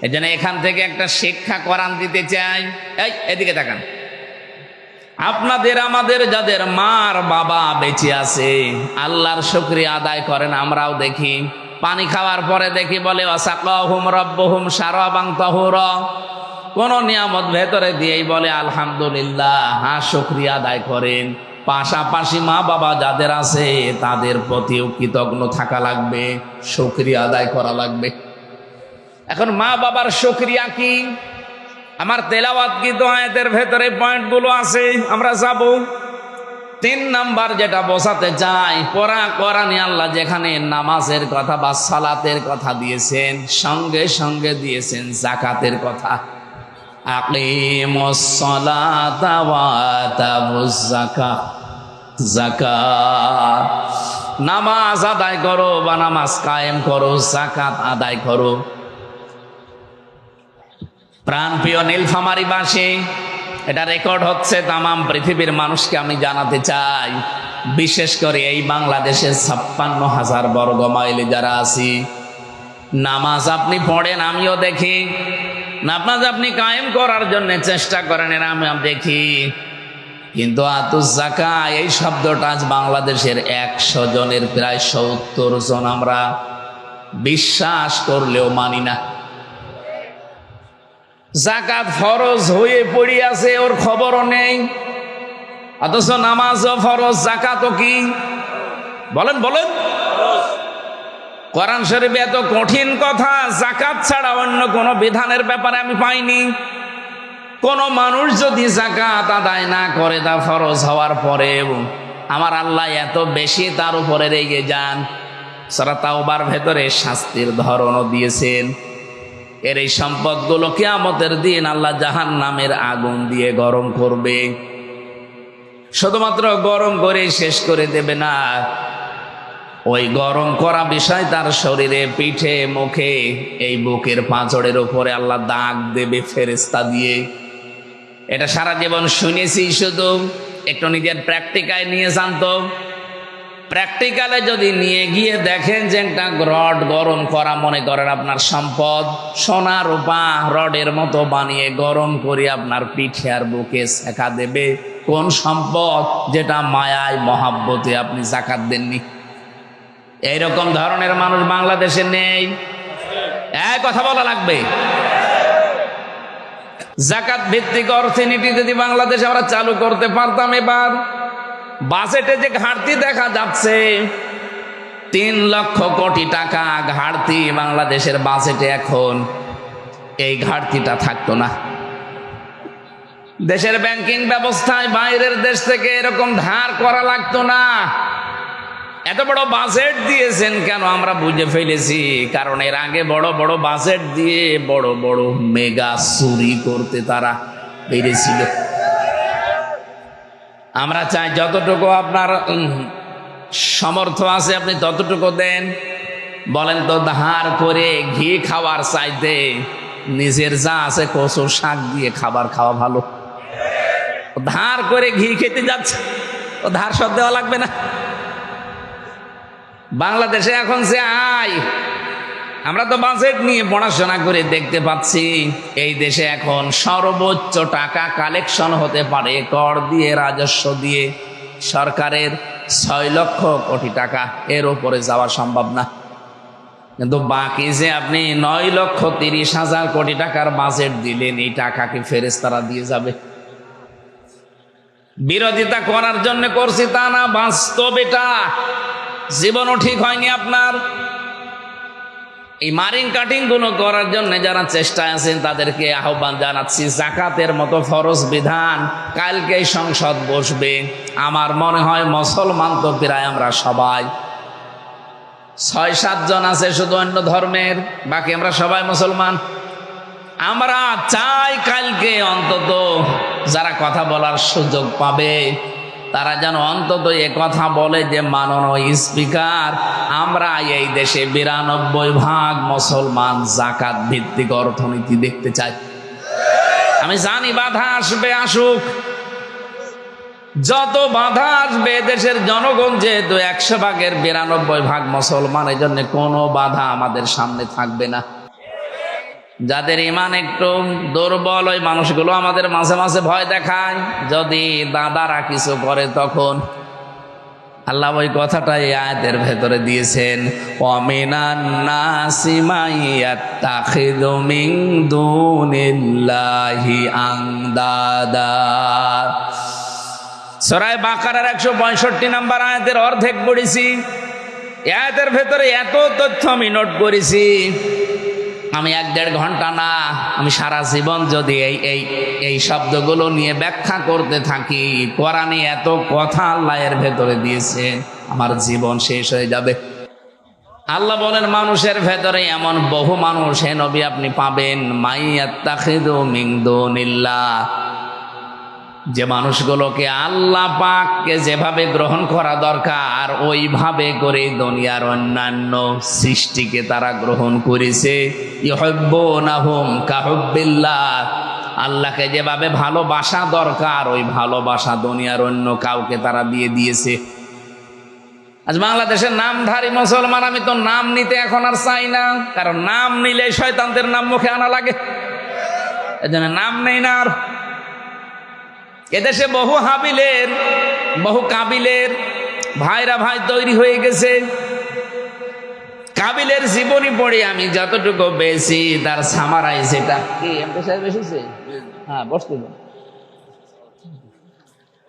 এই জন্য এখান থেকে একটা শিক্ষা কোরআন দিতে চাই। এই এদিকে তাকান, আপনাদের আমাদের যাদের মার বাবা বেঁচে আছে আল্লাহর শুকরিয়া আদায় করেন। আমরাও দেখি পানি খাওয়ার পরে দেখি বলে ওয়াসাকাহুম রাব্বুহুম শারাবান তাহুরা, কোন নিয়ামত ভেতরে দিয়েই বলে আলহামদুলিল্লাহ, হ্যাঁ শুকরিয়া আদায় করেন। পাশাপাশি মা বাবা যাদের আছে তাদের প্রতিও কৃতজ্ঞ থাকা লাগবে, শুকরিয়া আদায় করা লাগবে। এখন মা বাবার শুকরিয়া কি? আমার তেলাওয়াতকৃত আয়াতের ভেতরে পয়েন্টগুলো আছে, আমরা যাব। 3 নাম্বার যেটা বোঝাতে চাই, পড়া কোরআনে আল্লাহ যেখানে নামাজের কথা বা সালাতের কথা দিয়েছেন, সঙ্গে সঙ্গে দিয়েছেন যাকাতের কথা। আকিমুস সালাতা ওয়া আতাবুজ যাকাত, যাকাত, নামাজ আদায় করো বা নামাজ কায়েম করো, যাকাত আদায় করো। প্রাণপ্রিয় নীলফামারীবাসী, এটা রেকর্ড হচ্ছে, তামাম পৃথিবীর মানুষকে আমি জানাতে চাই, বিশেষ করে এই বাংলাদেশের 56,000 বর্গ মাইলে যারা আছি, নামাজ আপনি পড়েন, আমিও দেখি, নামাজ আপনি কায়েম করার জন্য চেষ্টা করেন, এরা আমি দেখি, কিন্তু আতুজ যাকা এই শব্দটা আজ বাংলাদেশের 100 জনের প্রায় 70 জন আমরা বিশ্বাস করলেও মানি না। যাকাত ফরজ হয়ে পড়ে আছে, ওর খবরও নেই, অথচ নামাজও ফরজ, যাকাতও কি? বলেন বলেন। কোরআন শরীফে এত কঠিন কথা যাকাত ছাড়া অন্য কোনো বিধানের ব্যাপারে আমি পাইনি। কোন মানুষ যদি যাকাত আদায় না করে তা ফরজ হওয়ার পরেও আমার আল্লাহ এত বেশি তার উপরে রেগে যান। সূরা তাওবার ভেতরে শাস্তির ধরনও দিয়েছেন। এর এই সম্পদগুলো কিয়ামতের দিন আল্লাহ জাহান্নামের আগুন দিয়ে গরম করবে। শুধুমাত্র গরম করে শেষ করে দেবে না, ওই গরম করা বিষয় তার শরীরে, পিঠে, মুখে, এই বুকের পাঁজরের উপরে আল্লাহ দাগ দেবে ফেরেশতা দিয়ে। এটা সারা জীবন শুনেছি, শুধু একটু নিজের প্র্যাকটিক্যাল নিয়ে জানতো। প্র্যাকটিক্যালে যদি নিয়ে গিয়ে দেখেন যে একটা রড গরম করা, মনে করেন আপনার সম্পদ সোনা রূপা রডের মতো বানিয়ে গরম করে আপনার পিঠে আর বুকে সেকা দেবে, কোন সম্পদ যেটা মায়ায় মহাব্বতে আপনি যাকাত দেননি? এইরকম ধরনের মানুষ বাংলাদেশে নেই, এক কথা বলা লাগবে। যাকাত ভিত্তিক অর্থনীতি যদি বাংলাদেশে আমরা চালু করতে পারতাম, এবার বাজেটে যে ঘাটতি দেখা যাচ্ছে 3 লক্ষ কোটি টাকা ঘাটতি বাংলাদেশের বাজেটে, এখন এই ঘাটতিটা থাকতো না। দেশের ব্যাংকিং ব্যবস্থায় বাইরের দেশ থেকে এরকম ধার করা লাগতো না। এত বড় বাজেট দিয়েছেন কেন আমরা বুঝে ফেলেছি, কারণ এর আগে বড় বড় বাজেট দিয়ে বড় বড় মেগা চুরি করতে তারা পেরেছিল। আমরা চাই যতটুকু আপনার সামর্থ্য আছে আপনি ততটুকু দেন। বলেন তো, ধার করে ঘি খাওয়ার চাইতে নিজের যা আছে কচু শাক দিয়ে খাবার খাওয়া ভালো। ধার করে ঘি খেতে যাচ্ছে, ও ধার সব দেওয়া লাগবে না। বাংলাদেশে এখন যে আয়, আমরা তো বাজেট নিয়ে পড়াশোনা করে দেখতে পাচ্ছি এই দেশে এখন সর্বোচ্চ টাকা কালেকশন হতে পারে কর দিয়ে, রাজস্ব দিয়ে সরকারের 6 লক্ষ কোটি টাকা, এর উপরে যাওয়া সম্ভব না। কিন্তু বাকি যে আপনি 9,30,000 কোটি টাকার বাজেট দিলেন, এই টাকা কি ফেরেশতারা দিয়ে যাবে? বিরোধিতা করার জন্য করছি তা না, বাস্তব এটা। জীবনও ঠিক হয়নি আপনার। এই মারিং কাটিং গুলো করার জন্য যারা চেষ্টায় আছেন তাদেরকে আহ্বান জানাচ্ছি, জাকাতের মতো ফরজ বিধান কালকে সংসদ বসবে। আমার মনে হয় মুসলমান তো প্রায় আমরা সবাই 6-7 জন আছে শুধু অন্য ধর্মের, বাকি আমরা সবাই মুসলমান। আমরা চাই কালকে অন্তত যারা কথা বলার সুযোগ পাবে তারা যেন অন্তত এ কথা বলে যে মাননীয় স্পিকার, আমরা এই দেশে 92% মুসলমান জাকাত ভিত্তিক অর্থনীতি দেখতে চাই। আমি জানি বাধা আসবে, আসুক, যত বাধা আসবে দেশের জনগণ যেহেতু 100%-এর 92% মুসলমান, এই জন্য কোনো বাধা আমাদের সামনে থাকবে না। যাদের ইমান একটু দুর্বল ওই মানুষগুলো আমাদের মাঝে মাঝে ভয় দেখায়, যদি দাদারা কিছু করে তখন আল্লাহ ওই কথাটাই আয়াতের ভেতরে দিয়েছেন, ওয়ামিনান নাসি মাইয়াত্তাখিযু মিন দুনিল্লাহি আনদাদা। সূরা বাকারার 165 নম্বর আয়াতের অর্ধেক পড়েছি। আয়াতের ভেতরে এত তথ্য আমি নোট করেছি, আমি 1-1.5 ঘন্টা না, আমি সারা জীবন যদি এই শব্দগুলো নিয়ে ব্যাখ্যা করতে থাকি, কোরআনে এত কথা আল্লাহ এর ভেতরে দিয়েছেন, আমার জীবন শেষ হয়ে যাবে। আল্লাহ বলেন মানুষের ভেতরে এমন বহু মানুষ হে নবী আপনি পাবেন, মাইয়াত্তাখিযু মিন দুনিল্লাহ, যে মানুষগুলোকে আল্লাহ পাককে যেভাবে গ্রহণ করা দরকার ওইভাবে করে দুনিয়ার অন্যান্য সৃষ্টিকে তারা গ্রহণ করেছে। ইউহিব্বুনাহুম কাহুব্বিল্লাহ, আল্লাহকে যেভাবে ভালোবাসা দরকার ওই ভালোবাসা দুনিয়ার অন্য কাউকে তারা দিয়ে দিয়েছে। আজ বাংলাদেশের নামধারী মুসলমান, আমি তো নাম নিতে এখন আর চাই না, কারণ নাম নিলে শয়তানদের নাম মুখে আনা লাগে, এজন্য নাম নেই না। আর এদেশে বহু হাবিলের বহু কাবিলের ভাইরা ভাই তৈরি হয়ে গেছে। কাবিলের জীবনী পড়ে আমি যতটুকু বেশি তার সামারাই সেটা কি এমপি সাহেব এসেছে? হ্যাঁ, বসতে দিন।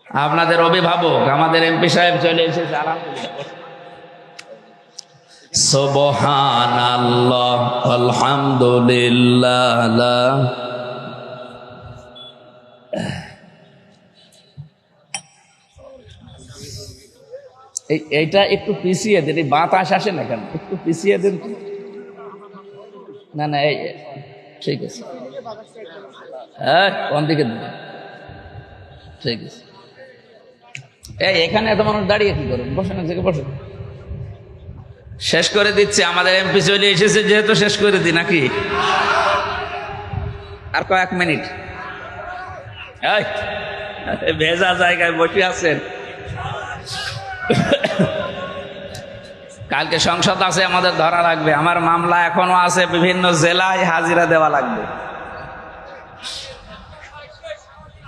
আপনাদের অভিভাবক আমাদের এমপি সাহেব চলে এসেছে, আলহামদুলিল্লাহ। সুবহানাল্লাহ আলহামদুলিল্লাহ। এইটা একটু পিছিয়ে দিন, এই বাতাস আসে না কেন, একটু পিছিয়ে দিন। না না, এই ঠিক আছে, কোন দিকে দিন, ঠিক আছে। এই এখানে এত মানুষ দাঁড়িয়ে কি করেন, বসেন এক জায়গায় বসেন। শেষ করে দিচ্ছে, আমাদের এমপি চলে এসেছে যেহেতু শেষ করে দিই নাকি, আর কয়েক মিনিট। ভেজা জায়গায় বসে আছেন। কালকে সংসদ আছে, আমাদের ধরা লাগবে। আমার মামলা এখনো আছে, বিভিন্ন জেলায় হাজিরা দেওয়া লাগবে।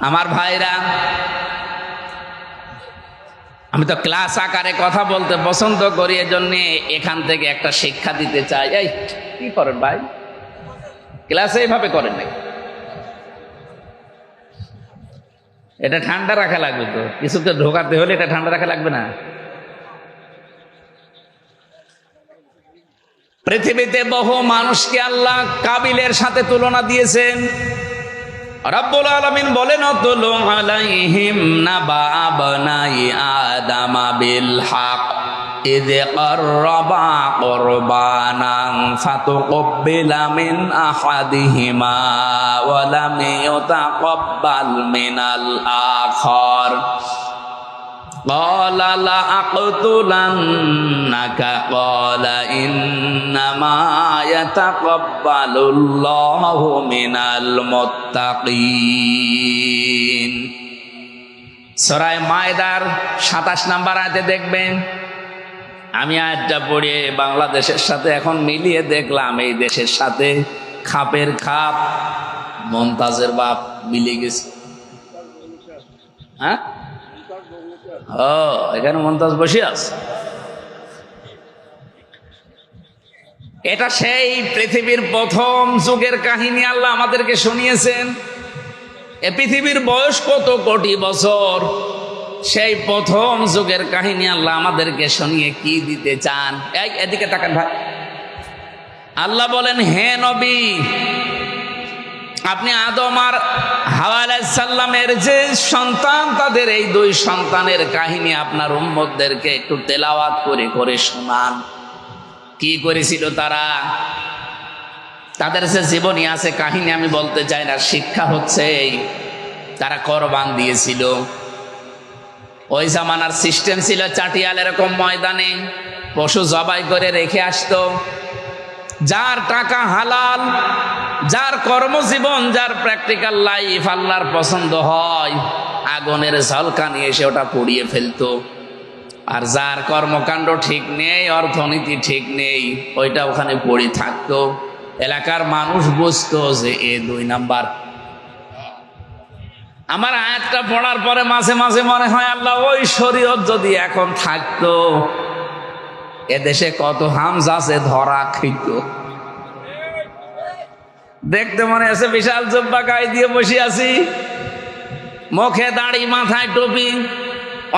আমার ভাইরা, আমি তো ক্লাস আকারে কথা বলতে পছন্দ করি, এজন্য এখান থেকে একটা শিক্ষা দিতে চাই। এই কি করেন ভাই, ক্লাসে এইভাবে করেন নাকি? এটা ঠান্ডা রাখা লাগবে তো, কিছুতে ঢোকাতে হলে এটা ঠান্ডা রাখা লাগবে না? পৃথিবীতে বহু মানুষকে আল্লাহ কাবিলের সাথে তুলনা দিয়েছেন। রব্বুল আলামিন বলেন, আতলু আলাইহিম নাবা আবনাই আদামা বিল হক। إذ قربا قربانا فتقبل من أحدهما ولم يتقبل من الآخر قال لأقتلنك قال إنما يتقبل الله من المتقين সূরা মায়দার 27 নম্বর আয়াতে দেখবেন। আমি আয়াতটা পড়ে বাংলাদেশের সাথে এখন মিলিয়ে দেখলাম এই দেশের সাথে খাপের খাপ মমতাজের বাপ মিলে গেছে। হ্যাঁ, ও এখানে মমতাজ বসে আছে। এটা সেই পৃথিবীর প্রথম যুগের কাহিনী আল্লাহ আমাদেরকে শুনিয়েছেন। এ পৃথিবীর বয়স কত কোটি বছর, সেই প্রথম যুগের কাহিনী আল্লাহ আমাদেরকে শুনিয়ে কি দিতে চান? এই এদিকে তাকান ভাই। আল্লাহ বলেন, হে নবী, আপনি আদম আর হাওয়া আলাইহিস সালামের যে সন্তান, তাদের এই দুই সন্তানের কাহিনী আপনার উম্মতদেরকে একটু তেলাওয়াত করে করে শোনান। কি করেছিল তারা? তাদের যে জীবনী আছে, কাহিনী আমি বলতে চাই না, শিক্ষা হচ্ছে তারা কোরবান দিয়েছিল। ওই জামানার সিস্টেম ছিল চাটিয়াল এরকম ময়দানে পশু জবাই করে রেখে আসতো। যার টাকা হালাল, যার কর্মজীবন, যার প্র্যাকটিক্যাল লাইফ আল্লাহর পছন্দ হয়, আগুনের ঝলকানি এসে ওটা পুড়িয়ে ফেলতো। আর যার কর্মকাণ্ড ঠিক নেই, অর্থনীতি ঠিক নেই, ওইটা ওখানে পড়ে থাকতো। এলাকার মানুষ বুঝতো যে এ 2 নাম্বার। আমার আয়াতটা পড়ার পরে মাঝে মাঝে মনে হয়, আল্লাহ, ওই শরীয়ত যদি এখন থাকতো, এদেশে কত হামজা আছে ধরা খেত। দেখতে মনে আছে বিশাল জুব্বা গায়ে দিয়ে বসে আছি, মুখে দাড়ি, মাথায় টুপি,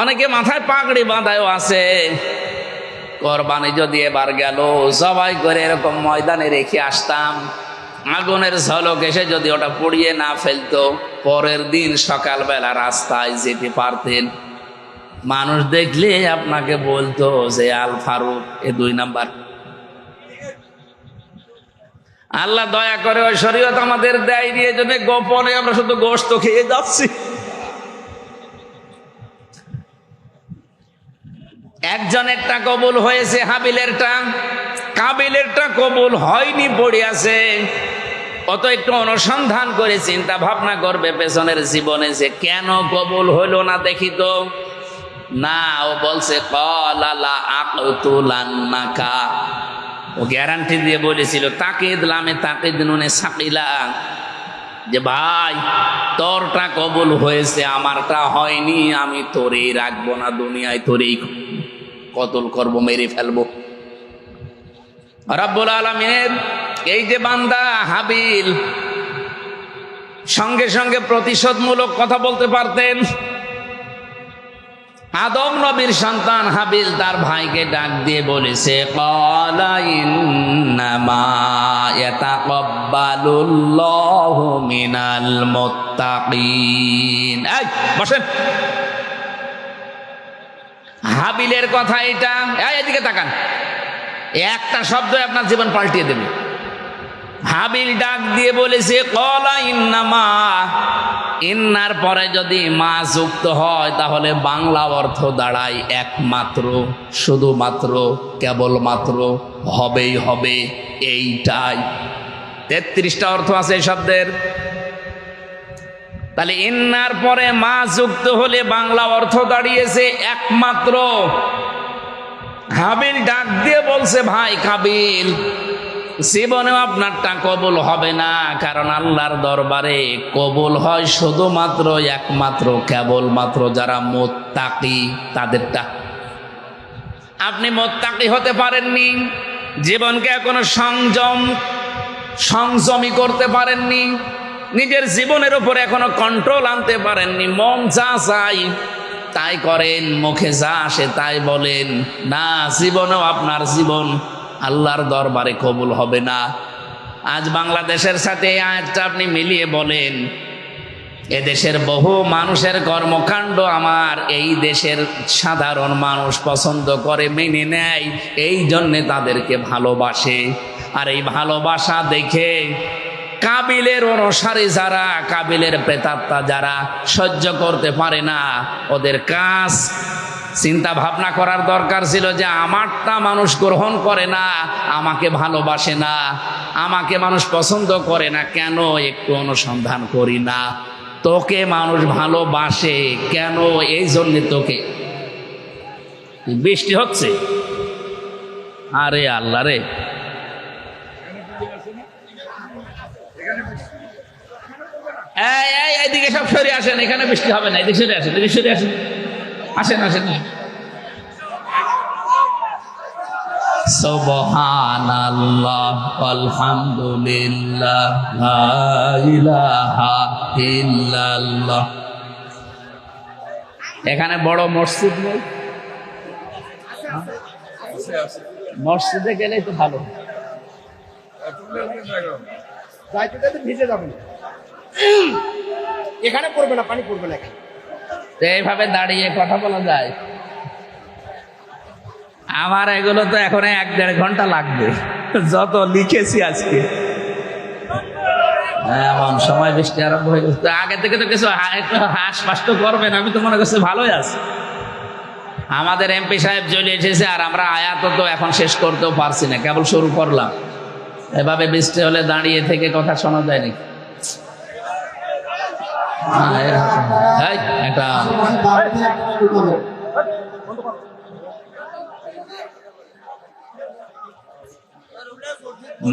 অনেকে মাথায় পাগড়ি বাঁধায়ও আছে। কোরবানি যদি এবার গেল, সবাই করে এরকম ময়দানে রেখে আসতাম, আগুনের ঝলক এসে যদি ওটা পুড়িয়ে না ফেলতো, পরের দিন সকালবেলা রাস্তায় যেতে পারতেন। মানুষ দেখলে আপনাকে বলতো যে আল ফারুক এ 2 নাম্বার। আল্লাহ দয়া করে ওই শরীয়ত আমাদের দেয়নি, এই জন্য গোপনে আমরা শুধু গোশত খেয়ে যাচ্ছি। একজনেরটা কবুল হয়েছে, হাবিলেরটা, কাবিলেরটা কবুল হয়নি, পড়ে আছে। অত একটু অনুসন্ধান করে চিন্তা ভাবনা করবে পেছনের জীবনে যে কেন কবুল হইল না, দেখি তো। না, ও বলছে ক্বালা আকতুলান্নাকা, ও গ্যারান্টি দিয়ে বলেছিল, তাকিদ লামে তাকিদ নুনে সাকিলা, যে ভাই তোরটা কবুল হয়েছে, আমারটা হয়নি, আমি তোরেই রাখবো না, দুনিয়ায় তোরেই কতল করবো, মেরে ফেলবো। রব্বুল আলামিনের এই যে বান্দা হাবিল, সঙ্গে সঙ্গে প্রতিশোধমূলক কথা বলতে পারতেন। আদম নবীর সন্তান হাবিল তার ভাইকে ডাক দিয়ে বলেছে, ক্বালা ইন্নামা ইয়াতাকাব্বালুল্লাহু মিনাল মুত্তাকিন। এই বসেন। হাবিলের কথা এটা। এদিকে তাকান, একটা শব্দ আপনার জীবন পাল্টিয়ে দেবে। হাবিল ডাক দিয়ে বলেছে ক্বালা ইন্নামা, ইন্নার পরে যদি মা যুক্ত হয় তাহলে বাংলা অর্থ দাঁড়ায় একমাত্র, শুধুমাত্র, কেবলমাত্র, হবেই হবে, এইটাই। 33টা অর্থ আছে এই শব্দের। তাহলে ইন্নার পরে মা যুক্ত হলে বাংলা অর্থ দাঁড়িয়েছে একমাত্র। হাবিল ডাক দিয়ে বলছে, ভাই কাবিল, জীবনেও আপনারটা কবুল হবে না, কারণ আল্লাহর দরবারে কবুল হয় শুধুমাত্র, একমাত্র, কেবলমাত্র যারা মুত্তাকি তাদেরটা। আপনি মুত্তাকি হতে পারেননি, জীবনকে এখনো সংযমী করতে পারেননি, নিজের জীবনের উপর এখনো কন্ট্রোল আনতে পারেননি। মন যা চাই তাই করেন, মুখে যা আসে তাই বলেন, না, জীবনেও আপনার জীবন আল্লাহর দরবারে কবুল হবে না। আজ বাংলাদেশের সাথে এই আয়াতটা আপনি মিলিয়ে বলেন, এদেশের বহু মানুষের কর্মকাণ্ড আমার এই দেশের সাধারণ মানুষ পছন্দ করে, মেনে নেয়, এই জন্যে তাদেরকে ভালোবাসে। আর এই ভালোবাসা দেখে কাবিলের অনুসারী যারা, কাবিলের প্রেতাত্মা যারা সহ্য করতে পারে না, ওদের কাজ চিন্তা ভাবনা করার দরকার ছিল যে আমারটা মানুষ গ্রহণ করে না, আমাকে ভালোবাসে না, আমাকে মানুষ পছন্দ করে না, কেন একটু অনুসন্ধান করি না। তোকে মানুষ ভালোবাসে কেন? এই জন্যে তোকে। বৃষ্টি হচ্ছে, আরে আল্লাহ রে, এইদিকে সব সরে আসেন, এখানে বৃষ্টি হবে না, এদিকে সরে আসেন, এদিকে সরে আসেন, আসেন আসেন। সুবহানাল্লাহ আলহামদুলিল্লাহ লা ইলাহা ইল্লাল্লাহ। এখানে বড় মসজিদ নেই, মসজিদে গেলেই তো ভালো। ভিজে যাবে না, এখানে পড়বে না, পানি পড়বে না। এইভাবে দাঁড়িয়ে কথা বলা যায়? আমার এগুলো তো এখন 1-1.5 ঘন্টা লাগবে, যত লিখেছি আজকে। এমন সময় বৃষ্টি আরম্ভ হয়ে গেছে, আগে থেকে তো কিছু একটু হাঁসফাঁস তো করবেন, আমি তো মনে করছি ভালোই আছে। আমাদের এমপি সাহেব চলে এসেছে, আর আমরা আয়াত তো এখন শেষ করতেও পারছি না, কেবল শুরু করলাম। এভাবে বৃষ্টি হলে দাঁড়িয়ে থেকে কথা শোনা যায় নাকি? একটা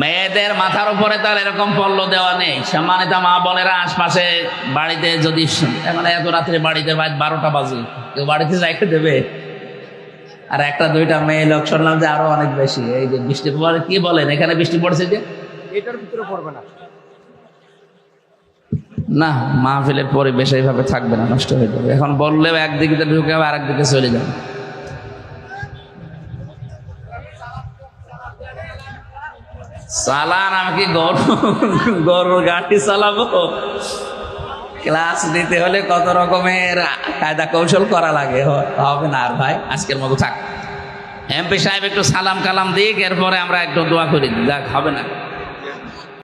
মেয়েদের মাথার উপরে তার এরকম পল্ল দেওয়া নেই। সম্মানিত মা বোনেরা, আশপাশে বাড়িতে যদি মানে এত রাত্রে বাড়িতে 12টা বাজে কেউ বাড়িতে যাইতে দেবে? আর 1-2টা মেয়ে লোক শুনলাম যে আরো অনেক বেশি। এই যে বৃষ্টি পড়ে, কি বলেন এখানে বৃষ্টি পড়ছে যে? এটার ভিতরে পড়বে না, না, মাহফিলের পরিবেশ এইভাবে থাকবে না, নষ্ট হয়ে যাবে। এখন বললেও একদিকে ঢুকে হবে, আরেকদিকে চলে যাবে। চালান, আমি কি গরুর গাড়ি চালাবো? ক্লাস নিতে হলে কত রকমের কায়দা কৌশল করা লাগে, হবে না। আর ভাই আজকের মতো থাক। এমপি সাহেব একটু সালাম কালাম দিক, এরপরে আমরা একটু দোয়া করি, যাক হবে না।